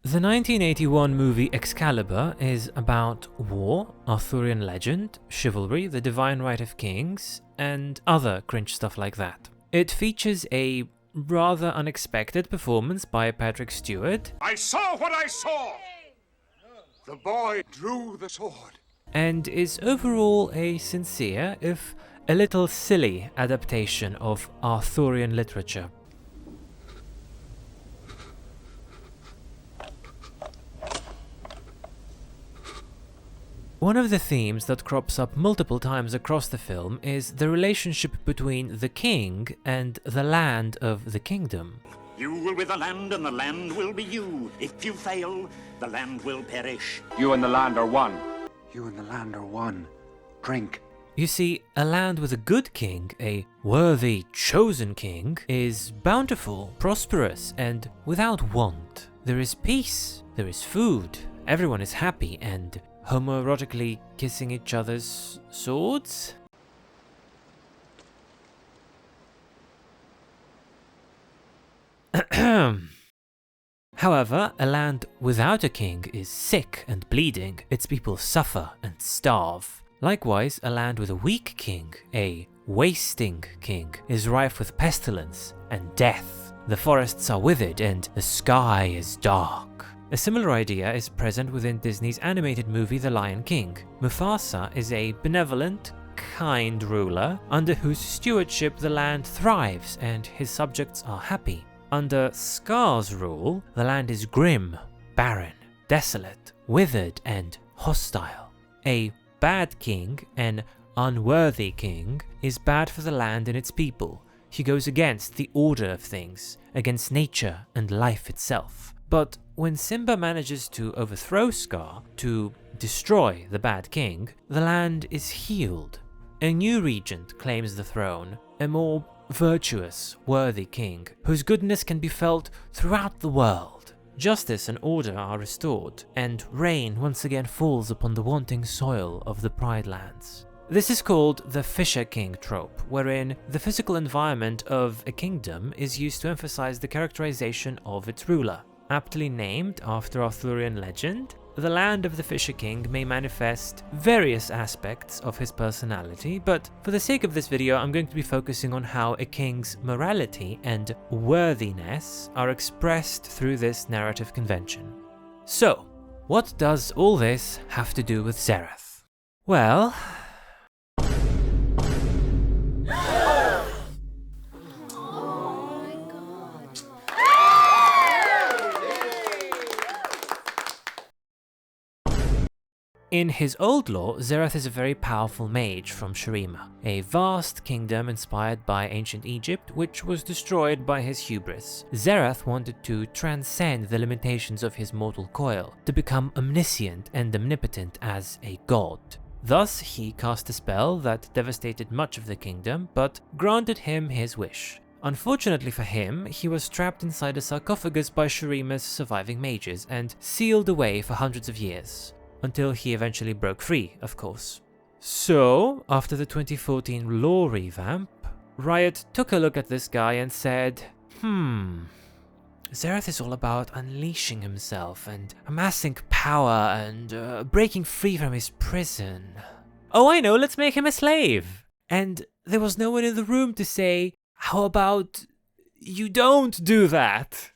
The 1981 movie Excalibur is about war, Arthurian legend, chivalry, the divine right of kings, and other cringe stuff like that. It features a rather unexpected performance by Patrick Stewart. I saw what I saw! The boy drew the sword. And is overall a sincere, if a little silly, adaptation of Arthurian literature. One of the themes that crops up multiple times across the film is the relationship between the king and the land of the kingdom. You will be the land and the land will be you. If you fail, the land will perish. You and the land are one. You and the land are one. Drink. You see, a land with a good king, a worthy, chosen king, is bountiful, prosperous, and without want. There is peace, there is food, everyone is happy, and homoerotically kissing each other's swords? However, a land without a king is sick and bleeding, its people suffer and starve. Likewise, a land with a weak king, a wasting king, is rife with pestilence and death. The forests are withered and the sky is dark. A similar idea is present within Disney's animated movie The Lion King. Mufasa is a benevolent, kind ruler under whose stewardship the land thrives and his subjects are happy. Under Scar's rule, the land is grim, barren, desolate, withered, and hostile. A bad king, an unworthy king, is bad for the land and its people. He goes against the order of things, against nature and life itself. But when Simba manages to overthrow Scar, to destroy the bad king, the land is healed. A new regent claims the throne, a more virtuous, worthy king, whose goodness can be felt throughout the world. Justice and order are restored, and rain once again falls upon the wanting soil of the Pride Lands. This is called the Fisher King trope, wherein the physical environment of a kingdom is used to emphasize the characterization of its ruler. Aptly named after Arthurian legend, the land of the Fisher King may manifest various aspects of his personality, but for the sake of this video I'm going to be focusing on how a king's morality and worthiness are expressed through this narrative convention. So, what does all this have to do with Xerath? Well, in his old lore, Xerath is a very powerful mage from Shurima, a vast kingdom inspired by ancient Egypt, which was destroyed by his hubris. Xerath wanted to transcend the limitations of his mortal coil, to become omniscient and omnipotent as a god. Thus, he cast a spell that devastated much of the kingdom, but granted him his wish. Unfortunately for him, he was trapped inside a sarcophagus by Shurima's surviving mages and sealed away for hundreds of years. Until he eventually broke free, of course. So, after the 2014 lore revamp, Riot took a look at this guy and said, Xerath is all about unleashing himself and amassing power and breaking free from his prison. Oh, I know, let's make him a slave! And there was no one in the room to say, how about you don't do that?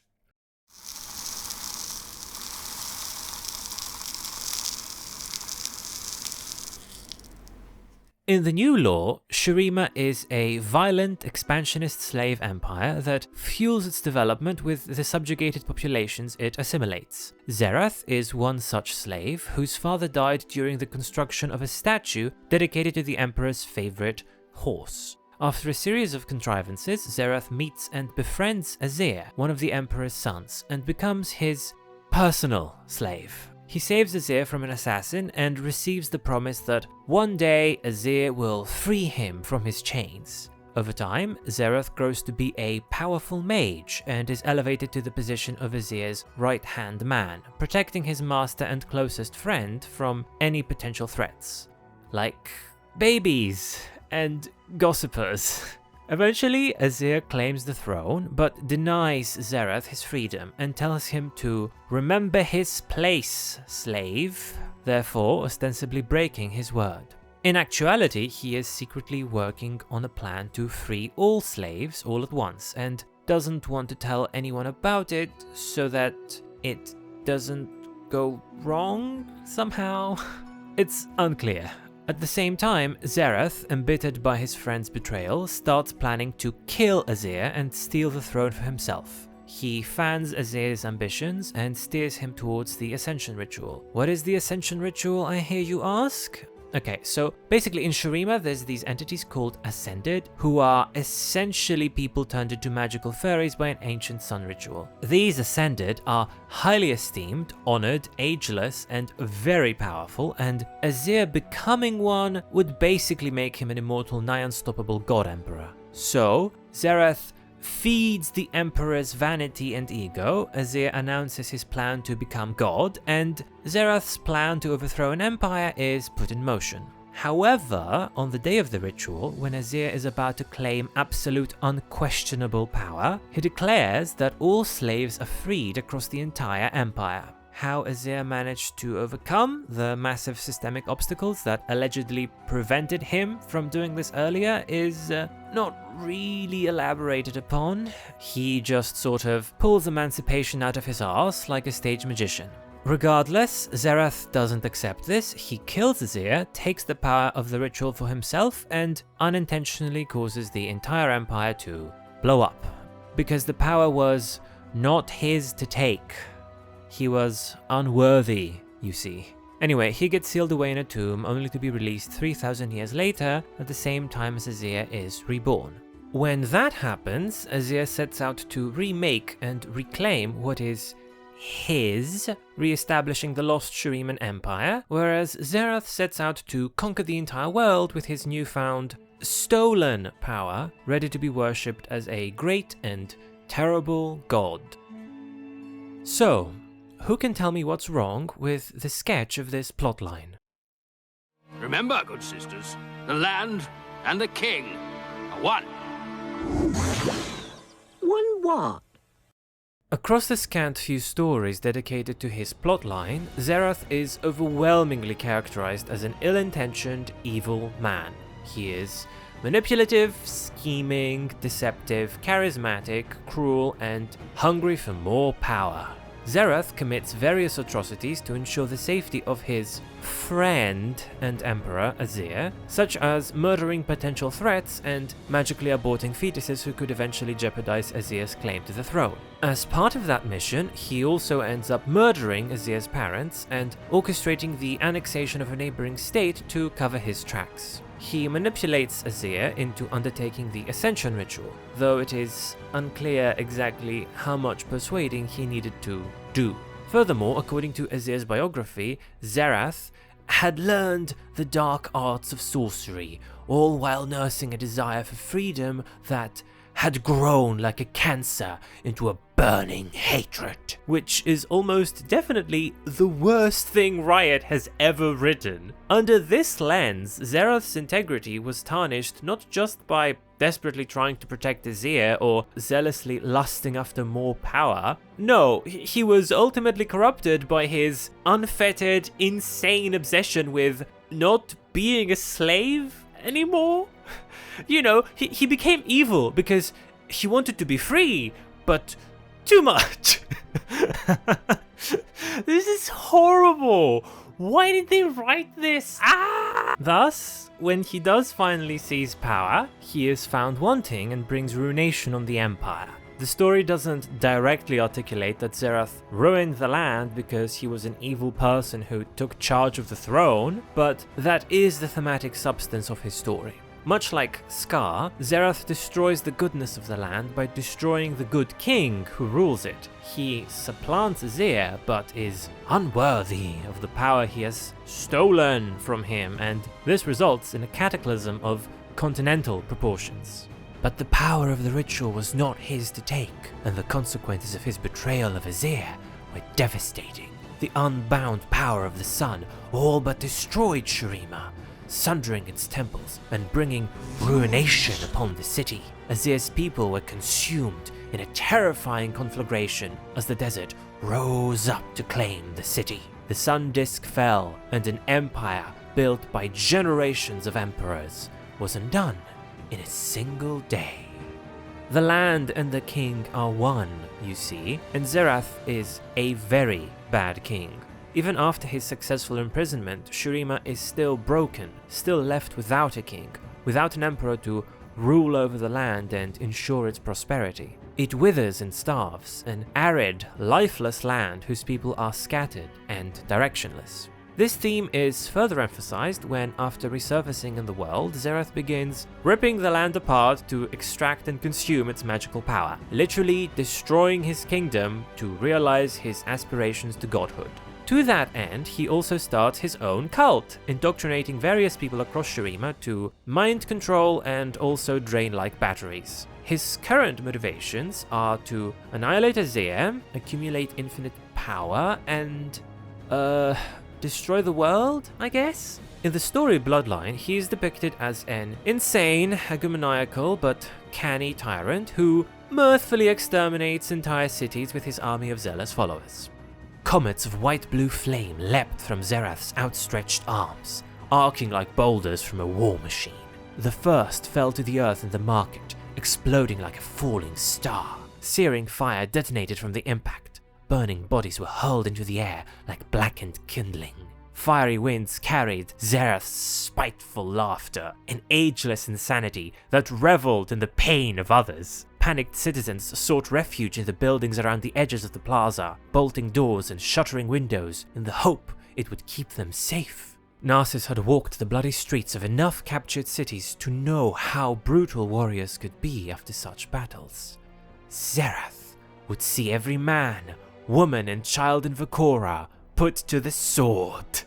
In the new lore, Shurima is a violent, expansionist slave empire that fuels its development with the subjugated populations it assimilates. Xerath is one such slave whose father died during the construction of a statue dedicated to the emperor's favorite horse. After a series of contrivances, Xerath meets and befriends Azir, one of the emperor's sons, and becomes his personal slave. He saves Azir from an assassin and receives the promise that one day Azir will free him from his chains. Over time, Xerath grows to be a powerful mage and is elevated to the position of Azir's right-hand man, protecting his master and closest friend from any potential threats. Like babies and gossipers. Eventually, Azir claims the throne, but denies Xerath his freedom and tells him to remember his place, slave, therefore ostensibly breaking his word. In actuality, he is secretly working on a plan to free all slaves all at once and doesn't want to tell anyone about it so that it doesn't go wrong somehow. It's unclear. At the same time, Xerath, embittered by his friend's betrayal, starts planning to kill Azir and steal the throne for himself. He fans Azir's ambitions and steers him towards the Ascension Ritual. What is the Ascension Ritual, I hear you ask? Okay, so basically in Shurima there's these entities called Ascended, who are essentially people turned into magical fairies by an ancient sun ritual. These Ascended are highly esteemed, honored, ageless, and very powerful, and Azir becoming one would basically make him an immortal, nigh unstoppable god emperor. So, Xerath feeds the Emperor's vanity and ego, Azir announces his plan to become god, and Xerath's plan to overthrow an empire is put in motion. However, on the day of the ritual, when Azir is about to claim absolute unquestionable power, he declares that all slaves are freed across the entire empire. How Azir managed to overcome the massive systemic obstacles that allegedly prevented him from doing this earlier is not really elaborated upon. He just sort of pulls emancipation out of his arse like a stage magician. Regardless, Xerath doesn't accept this, he kills Azir, takes the power of the ritual for himself, and unintentionally causes the entire empire to blow up. Because the power was not his to take. He was unworthy, you see. Anyway, he gets sealed away in a tomb, only to be released 3,000 years later, at the same time as Azir is reborn. When that happens, Azir sets out to remake and reclaim what is his, re-establishing the lost Shuriman Empire, whereas Xerath sets out to conquer the entire world with his newfound stolen power, ready to be worshipped as a great and terrible god. So, who can tell me what's wrong with the sketch of this plotline? Remember, good sisters, the land and the king are one. One what? Across the scant few stories dedicated to his plotline, Xerath is overwhelmingly characterized as an ill-intentioned, evil man. He is manipulative, scheming, deceptive, charismatic, cruel, and hungry for more power. Xerath commits various atrocities to ensure the safety of his friend and emperor, Azir, such as murdering potential threats and magically aborting fetuses who could eventually jeopardize Azir's claim to the throne. As part of that mission, he also ends up murdering Azir's parents and orchestrating the annexation of a neighboring state to cover his tracks. He manipulates Azir into undertaking the Ascension Ritual, though it is unclear exactly how much persuading he needed to do. Furthermore, according to Azir's biography, Xerath had learned the dark arts of sorcery, all while nursing a desire for freedom that had grown like a cancer into a burning hatred, which is almost definitely the worst thing Riot has ever written. Under this lens, Xerath's integrity was tarnished not just by desperately trying to protect Azir or zealously lusting after more power. No, he was ultimately corrupted by his unfettered, insane obsession with not being a slave anymore. You know, he became evil because he wanted to be free, but too much. This is horrible. Why did they write this? Thus, when he does finally seize power, he is found wanting and brings ruination on the Empire. The story doesn't directly articulate that Xerath ruined the land because he was an evil person who took charge of the throne, but that is the thematic substance of his story. Much like Scar, Xerath destroys the goodness of the land by destroying the good king who rules it. He supplants Azir, but is unworthy of the power he has stolen from him, and this results in a cataclysm of continental proportions. But the power of the ritual was not his to take, and the consequences of his betrayal of Azir were devastating. The unbound power of the sun all but destroyed Shurima. sundering its temples and bringing ruination upon the city. Azir's people were consumed in a terrifying conflagration as the desert rose up to claim the city. The sun disk fell, and an empire built by generations of emperors was undone in a single day. The land and the king are one, you see, and Xerath is a very bad king. Even after his successful imprisonment, Shurima is still broken, still left without a king, without an emperor to rule over the land and ensure its prosperity. It withers and starves, an arid, lifeless land whose people are scattered and directionless. This theme is further emphasized when, after resurfacing in the world, Xerath begins ripping the land apart to extract and consume its magical power, literally destroying his kingdom to realize his aspirations to godhood. To that end, he also starts his own cult, indoctrinating various people across Shurima to mind control and also drain like batteries. His current motivations are to annihilate Azir, accumulate infinite power, and destroy the world, I guess? In the story Bloodline, he is depicted as an insane, egomaniacal, but canny tyrant who mirthfully exterminates entire cities with his army of zealous followers. Comets of white-blue flame leapt from Xerath's outstretched arms, arcing like boulders from a war machine. The first fell to the earth in the market, exploding like a falling star. Searing fire detonated from the impact. Burning bodies were hurled into the air like blackened kindling. Fiery winds carried Xerath's spiteful laughter, an ageless insanity that reveled in the pain of others. Panicked citizens sought refuge in the buildings around the edges of the plaza, bolting doors and shuttering windows in the hope it would keep them safe. Narcissus had walked the bloody streets of enough captured cities to know how brutal warriors could be after such battles. Xerath would see every man, woman and child in Vekora put to the sword.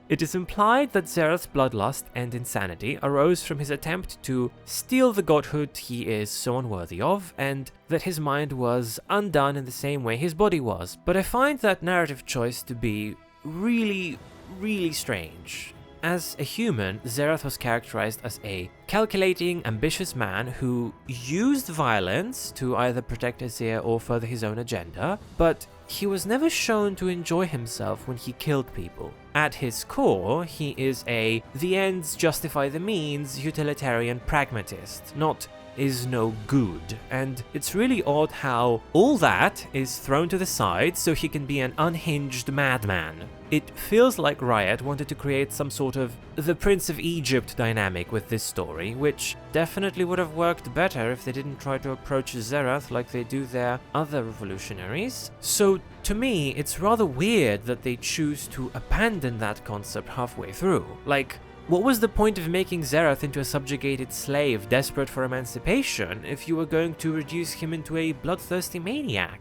It is implied that Xerath's bloodlust and insanity arose from his attempt to steal the godhood he is so unworthy of, and that his mind was undone in the same way his body was. But I find that narrative choice to be really strange. As a human, Xerath was characterized as a calculating, ambitious man who used violence to either protect Azir or further his own agenda, but he was never shown to enjoy himself when he killed people. At his core, he is a the ends justify the means utilitarian pragmatist, not is no good, and it's really odd how all that is thrown to the side so he can be an unhinged madman. It feels like Riot wanted to create some sort of the Prince of Egypt dynamic with this story, which definitely would have worked better if they didn't try to approach Xerath like they do their other revolutionaries. So to me, it's rather weird that they choose to abandon that concept halfway through. Like, what was the point of making Xerath into a subjugated slave desperate for emancipation if you were going to reduce him into a bloodthirsty maniac?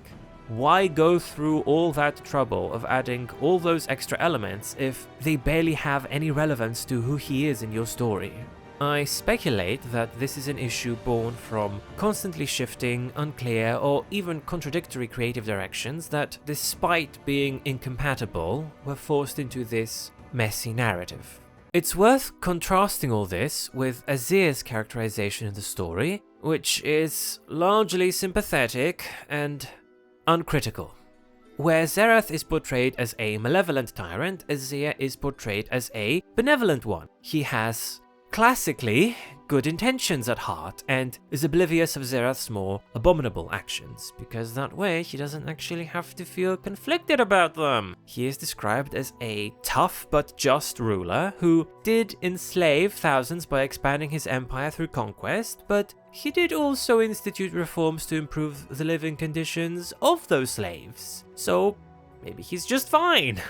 Why go through all that trouble of adding all those extra elements if they barely have any relevance to who he is in your story? I speculate that this is an issue born from constantly shifting, unclear, or even contradictory creative directions that, despite being incompatible, were forced into this messy narrative. It's worth contrasting all this with Azir's characterization in the story, which is largely sympathetic and uncritical. Where Xerath is portrayed as a malevolent tyrant, Azir is portrayed as a benevolent one. He has classically good intentions at heart and is oblivious of Xerath's more abominable actions, because that way he doesn't actually have to feel conflicted about them. He is described as a tough but just ruler who did enslave thousands by expanding his empire through conquest, but he did also institute reforms to improve the living conditions of those slaves. So maybe he's just fine.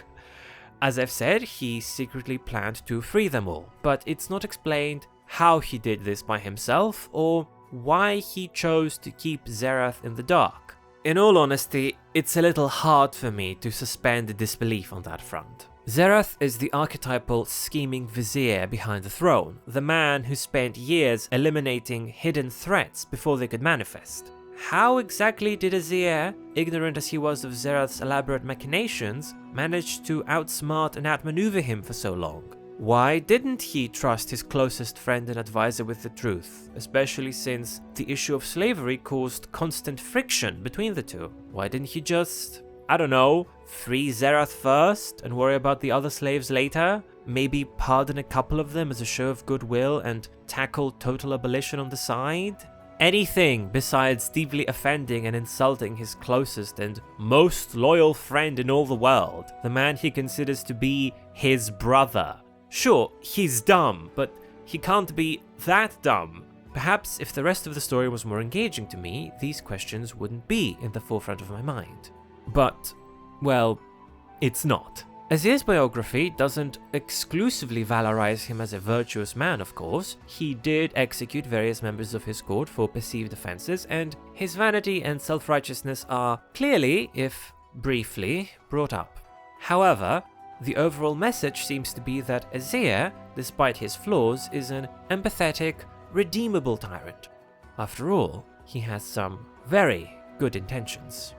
As I've said, he secretly planned to free them all, but it's not explained how he did this by himself or why he chose to keep Xerath in the dark. In all honesty, it's a little hard for me to suspend disbelief on that front. Xerath is the archetypal scheming vizier behind the throne, the man who spent years eliminating hidden threats before they could manifest. How exactly did Azir, ignorant as he was of Xerath's elaborate machinations, manage to outsmart and outmaneuver him for so long? Why didn't he trust his closest friend and advisor with the truth, especially since the issue of slavery caused constant friction between the two? Why didn't he just, I don't know, free Xerath first and worry about the other slaves later? Maybe pardon a couple of them as a show of goodwill and tackle total abolition on the side? Anything besides deeply offending and insulting his closest and most loyal friend in all the world, the man he considers to be his brother. Sure, he's dumb, but he can't be that dumb. Perhaps if the rest of the story was more engaging to me, these questions wouldn't be in the forefront of my mind. But, well, it's not. Azir's biography doesn't exclusively valorize him as a virtuous man, of course. He did execute various members of his court for perceived offenses, and his vanity and self-righteousness are clearly, if briefly, brought up. However, the overall message seems to be that Azir, despite his flaws, is an empathetic, redeemable tyrant. After all, he has some very good intentions.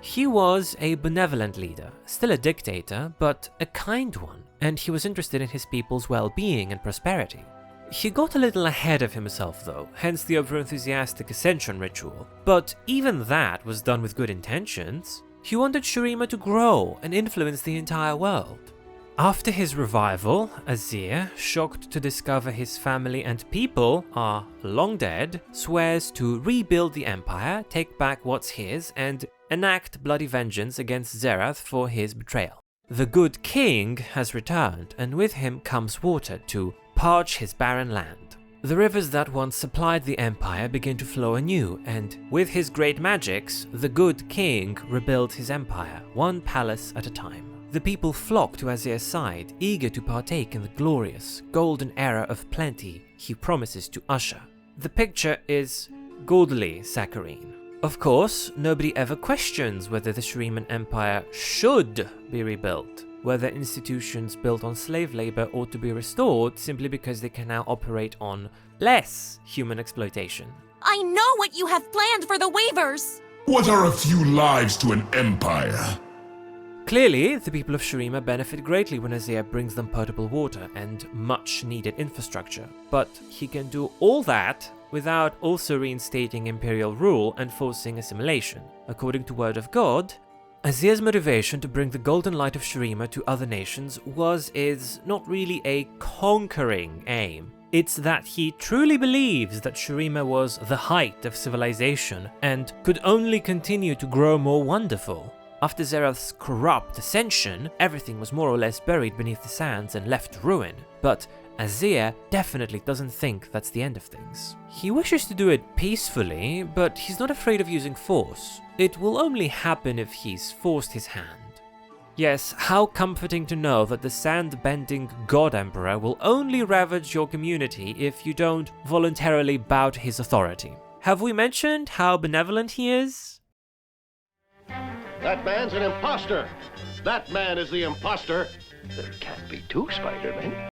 He was a benevolent leader, still a dictator, but a kind one, and he was interested in his people's well-being and prosperity. He got a little ahead of himself though, hence the over-enthusiastic ascension ritual, but even that was done with good intentions. He wanted Shurima to grow and influence the entire world. After his revival, Azir, shocked to discover his family and people are long dead, swears to rebuild the empire, take back what's his, and enact bloody vengeance against Xerath for his betrayal. The good king has returned, and with him comes water to parch his barren land. The rivers that once supplied the empire begin to flow anew, and with his great magics, the good king rebuilds his empire, one palace at a time. The people flock to Azir's side, eager to partake in the glorious, golden era of plenty he promises to usher. The picture is goodly saccharine. Of course, nobody ever questions whether the Shuriman Empire should be rebuilt, whether institutions built on slave labor ought to be restored simply because they can now operate on less human exploitation. I know what you have planned for the waivers! What are a few lives to an empire? Clearly, the people of Shurima benefit greatly when Azir brings them potable water and much-needed infrastructure, but he can do all that without also reinstating imperial rule and forcing assimilation. According to Word of God, Azir's motivation to bring the golden light of Shurima to other nations is not really a conquering aim. It's that he truly believes that Shurima was the height of civilization and could only continue to grow more wonderful. After Xerath's corrupt ascension, everything was more or less buried beneath the sands and left to ruin. But Azir definitely doesn't think that's the end of things. He wishes to do it peacefully, but he's not afraid of using force. It will only happen if he's forced his hand. Yes, how comforting to know that the sand-bending God Emperor will only ravage your community if you don't voluntarily bow to his authority. Have we mentioned how benevolent he is? That man's an imposter. That man is the imposter. There can't be two Spider-Men.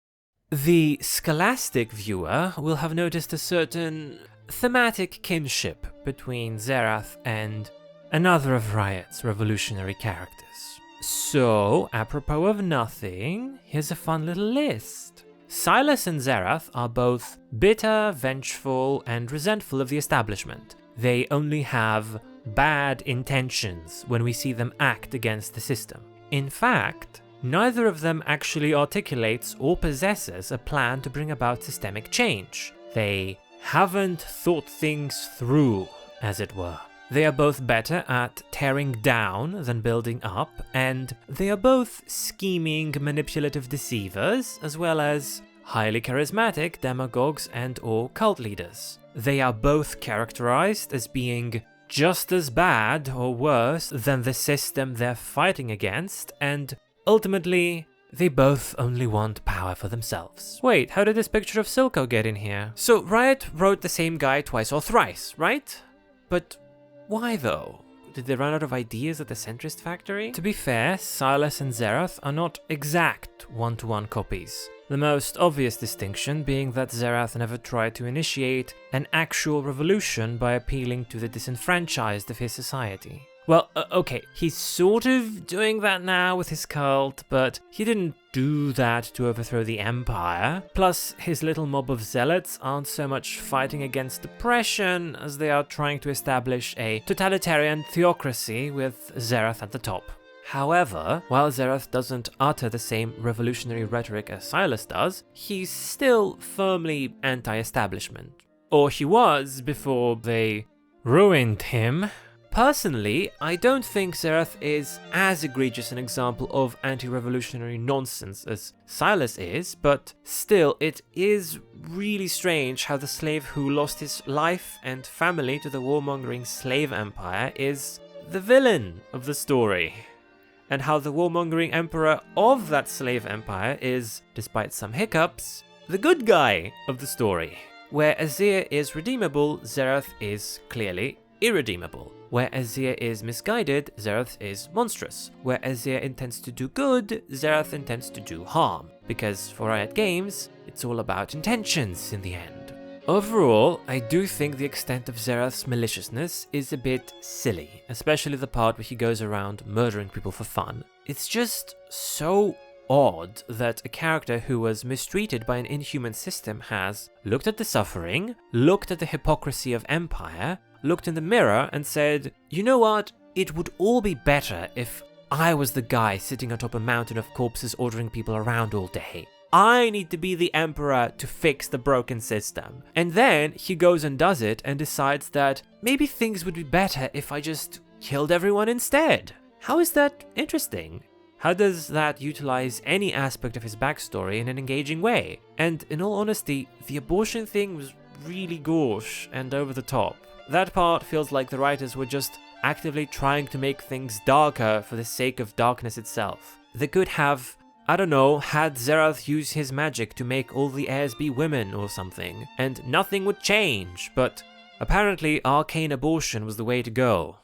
The scholastic viewer will have noticed a certain thematic kinship between Xerath and another of Riot's revolutionary characters. So, apropos of nothing, here's a fun little list. Silas and Xerath are both bitter, vengeful, and resentful of the establishment. They only have bad intentions when we see them act against the system. In fact, neither of them actually articulates or possesses a plan to bring about systemic change. They haven't thought things through, as it were. They are both better at tearing down than building up, and they are both scheming, manipulative deceivers, as well as highly charismatic demagogues and/or cult leaders. They are both characterized as being just as bad or worse than the system they're fighting against, and ultimately, they both only want power for themselves. Wait, how did this picture of Silco get in here? So Riot wrote the same guy twice or thrice, right? But why though? Did they run out of ideas at the Centrist factory? To be fair, Silas and Xerath are not exact one-to-one copies. The most obvious distinction being that Xerath never tried to initiate an actual revolution by appealing to the disenfranchised of his society. Well, okay, he's sort of doing that now with his cult, but he didn't do that to overthrow the Empire. Plus, his little mob of zealots aren't so much fighting against oppression as they are trying to establish a totalitarian theocracy with Xerath at the top. However, while Xerath doesn't utter the same revolutionary rhetoric as Silas does, he's still firmly anti-establishment. Or he was before they ruined him. Personally, I don't think Xerath is as egregious an example of anti-revolutionary nonsense as Silas is, but still, it is really strange how the slave who lost his life and family to the warmongering slave empire is the villain of the story, and how the warmongering emperor of that slave empire is, despite some hiccups, the good guy of the story. Where Azir is redeemable, Xerath is clearly irredeemable. Where Azir is misguided, Xerath is monstrous. Where Azir intends to do good, Xerath intends to do harm. Because for Riot Games, it's all about intentions in the end. Overall, I do think the extent of Xerath's maliciousness is a bit silly, especially the part where he goes around murdering people for fun. It's just so odd that a character who was mistreated by an inhuman system has looked at the suffering, looked at the hypocrisy of Empire, looked in the mirror and said, you know what, it would all be better if I was the guy sitting on top of a mountain of corpses ordering people around all day. I need to be the emperor to fix the broken system. And then he goes and does it and decides that maybe things would be better if I just killed everyone instead. How is that interesting? How does that utilize any aspect of his backstory in an engaging way? And in all honesty, the abortion thing was really gauche and over the top. That part feels like the writers were just actively trying to make things darker for the sake of darkness itself. They could have, I don't know, had Xerath use his magic to make all the heirs be women or something, and nothing would change, but apparently arcane abortion was the way to go.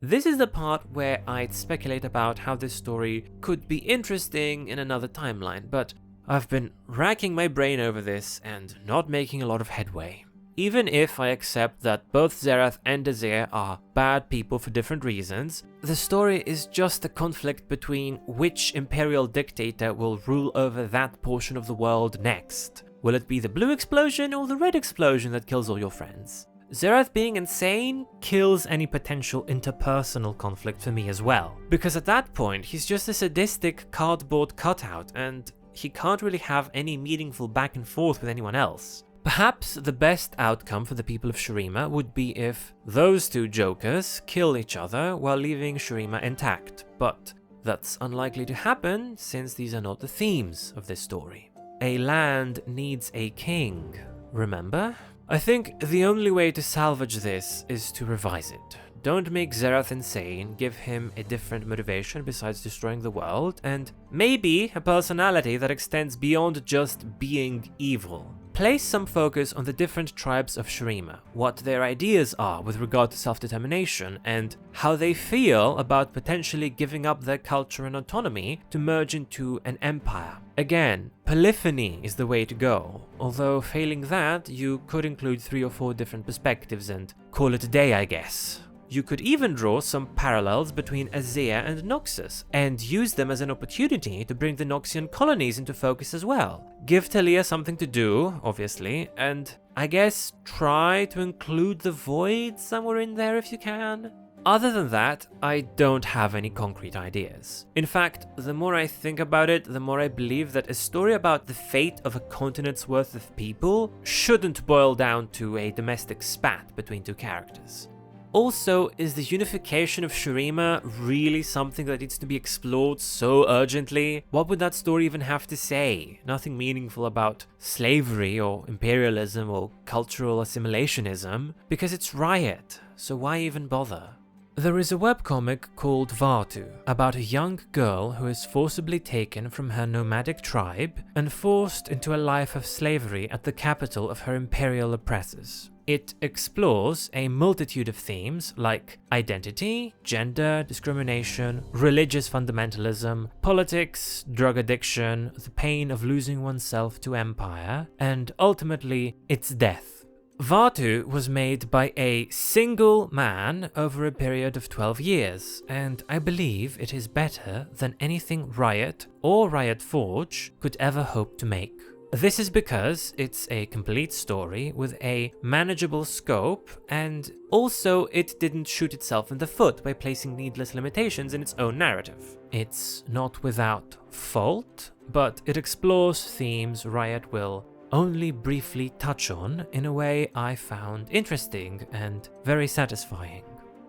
This is the part where I'd speculate about how this story could be interesting in another timeline, but I've been racking my brain over this and not making a lot of headway. Even if I accept that both Xerath and Azir are bad people for different reasons, the story is just a conflict between which imperial dictator will rule over that portion of the world next. Will it be the blue explosion or the red explosion that kills all your friends? Xerath being insane kills any potential interpersonal conflict for me as well, because at that point he's just a sadistic cardboard cutout and he can't really have any meaningful back and forth with anyone else. Perhaps the best outcome for the people of Shurima would be if those two jokers kill each other while leaving Shurima intact, but that's unlikely to happen since these are not the themes of this story. A land needs a king, remember? I think the only way to salvage this is to revise it. Don't make Xerath insane, give him a different motivation besides destroying the world, and maybe a personality that extends beyond just being evil. Place some focus on the different tribes of Shurima, what their ideas are with regard to self-determination, and how they feel about potentially giving up their culture and autonomy to merge into an empire. Again, polyphony is the way to go, although failing that, you could include 3 or 4 different perspectives and call it a day, I guess. You could even draw some parallels between Azir and Noxus, and use them as an opportunity to bring the Noxian colonies into focus as well. Give Talia something to do, obviously, and I guess try to include the Void somewhere in there if you can. Other than that, I don't have any concrete ideas. In fact, the more I think about it, the more I believe that a story about the fate of a continent's worth of people shouldn't boil down to a domestic spat between 2 characters. Also, is the unification of Shurima really something that needs to be explored so urgently? What would that story even have to say? Nothing meaningful about slavery or imperialism or cultural assimilationism, because it's Riot, so why even bother? There is a webcomic called Vartu, about a young girl who is forcibly taken from her nomadic tribe and forced into a life of slavery at the capital of her imperial oppressors. It explores a multitude of themes like identity, gender, discrimination, religious fundamentalism, politics, drug addiction, the pain of losing oneself to empire, and ultimately, its death. Vaatu was made by a single man over a period of 12 years, and I believe it is better than anything Riot or Riot Forge could ever hope to make. This is because it's a complete story with a manageable scope, and also it didn't shoot itself in the foot by placing needless limitations in its own narrative. It's not without fault, but it explores themes Riot will only briefly touch on in a way I found interesting and very satisfying.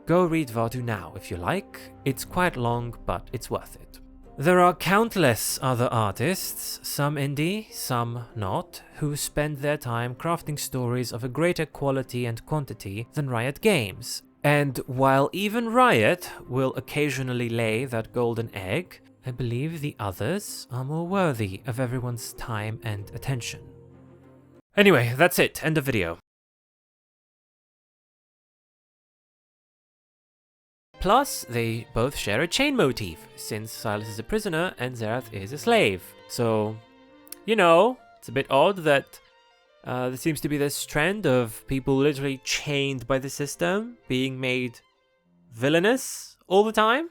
Go read Vaatu now if you like. It's quite long, but it's worth it. There are countless other artists, some indie, some not, who spend their time crafting stories of a greater quality and quantity than Riot Games. And while even Riot will occasionally lay that golden egg, I believe the others are more worthy of everyone's time and attention. Anyway, that's it. End of video. Plus, they both share a chain motif, since Silas is a prisoner and Xerath is a slave. So, you know, it's a bit odd that there seems to be this trend of people literally chained by the system being made villainous all the time.